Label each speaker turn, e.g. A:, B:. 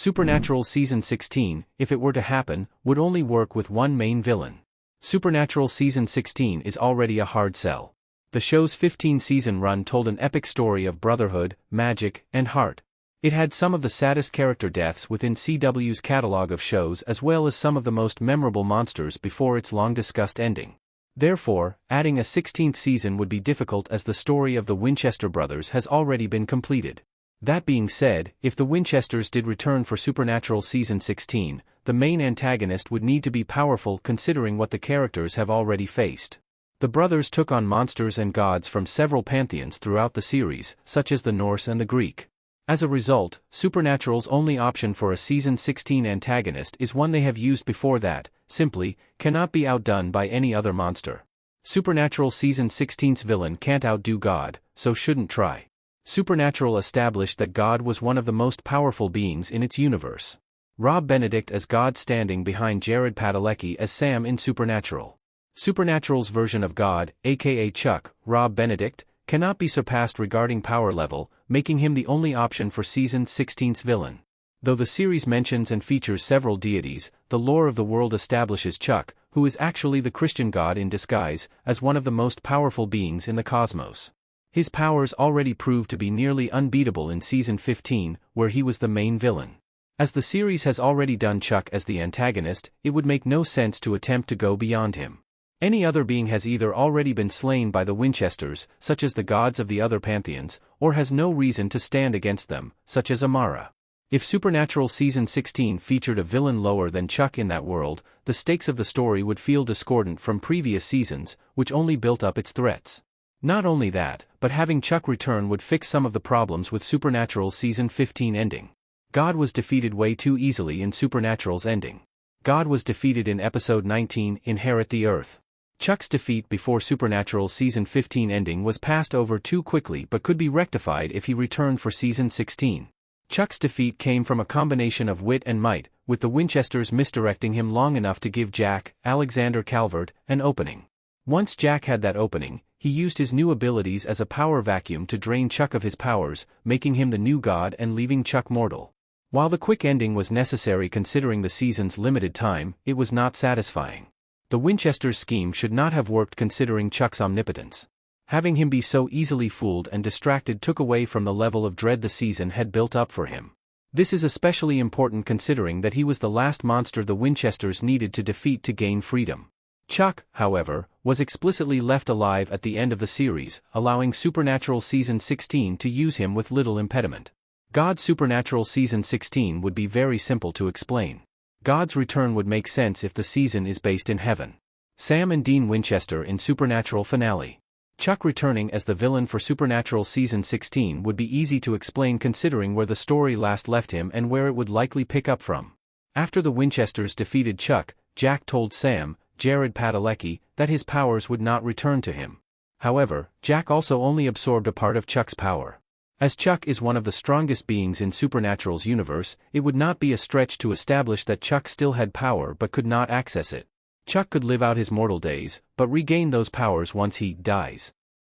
A: Supernatural Season 16, if it were to happen, would only work with one main villain. Supernatural Season 16 is already a hard sell. The show's 15-season run told an epic story of brotherhood, magic, and heart. It had some of the saddest character deaths within CW's catalog of shows as well as some of the most memorable monsters before its long-discussed ending. Therefore, adding a 16th season would be difficult as the story of the Winchester brothers has already been completed. That being said, if the Winchesters did return for Supernatural Season 16, the main antagonist would need to be powerful considering what the characters have already faced. The brothers took on monsters and gods from several pantheons throughout the series, such as the Norse and the Greek. As a result, Supernatural's only option for a Season 16 antagonist is one they have used before that, simply, cannot be outdone by any other monster. Supernatural Season 16's villain can't outdo God, so shouldn't try. Supernatural established that God was one of the most powerful beings in its universe. Rob Benedict as God standing behind Jared Padalecki as Sam in Supernatural. Supernatural's version of God, aka Chuck, Rob Benedict, cannot be surpassed regarding power level, making him the only option for Season 16's villain. Though the series mentions and features several deities, the lore of the world establishes Chuck, who is actually the Christian God in disguise, as one of the most powerful beings in the cosmos. His powers already proved to be nearly unbeatable in Season 15, where he was the main villain. As the series has already done Chuck as the antagonist, it would make no sense to attempt to go beyond him. Any other being has either already been slain by the Winchesters, such as the gods of the other pantheons, or has no reason to stand against them, such as Amara. If Supernatural Season 16 featured a villain lower than Chuck in that world, the stakes of the story would feel discordant from previous seasons, which only built up its threats. Not only that, but having Chuck return would fix some of the problems with Supernatural Season 15 ending. God was defeated way too easily in Supernatural's ending. God was defeated in Episode 19, Inherit the Earth. Chuck's defeat before Supernatural Season 15 ending was passed over too quickly but could be rectified if he returned for Season 16. Chuck's defeat came from a combination of wit and might, with the Winchesters misdirecting him long enough to give Jack, Alexander Calvert, an opening. Once Jack had that opening, he used his new abilities as a power vacuum to drain Chuck of his powers, making him the new god and leaving Chuck mortal. While the quick ending was necessary considering the season's limited time, it was not satisfying. The Winchester's scheme should not have worked considering Chuck's omnipotence. Having him be so easily fooled and distracted took away from the level of dread the season had built up for him. This is especially important considering that he was the last monster the Winchesters needed to defeat to gain freedom. Chuck, however, was explicitly left alive at the end of the series, allowing Supernatural Season 16 to use him with little impediment. God's Supernatural Season 16 would be very simple to explain. God's return would make sense if the season is based in heaven. Sam and Dean Winchester in Supernatural finale. Chuck returning as the villain for Supernatural Season 16 would be easy to explain considering where the story last left him and where it would likely pick up from. After the Winchesters defeated Chuck, Jack told Sam, Jared Padalecki, that his powers would not return to him. However, Jack also only absorbed a part of Chuck's power. As Chuck is one of the strongest beings in Supernatural's universe, it would not be a stretch to establish that Chuck still had power but could not access it. Chuck could live out his mortal days, but regain those powers once he dies.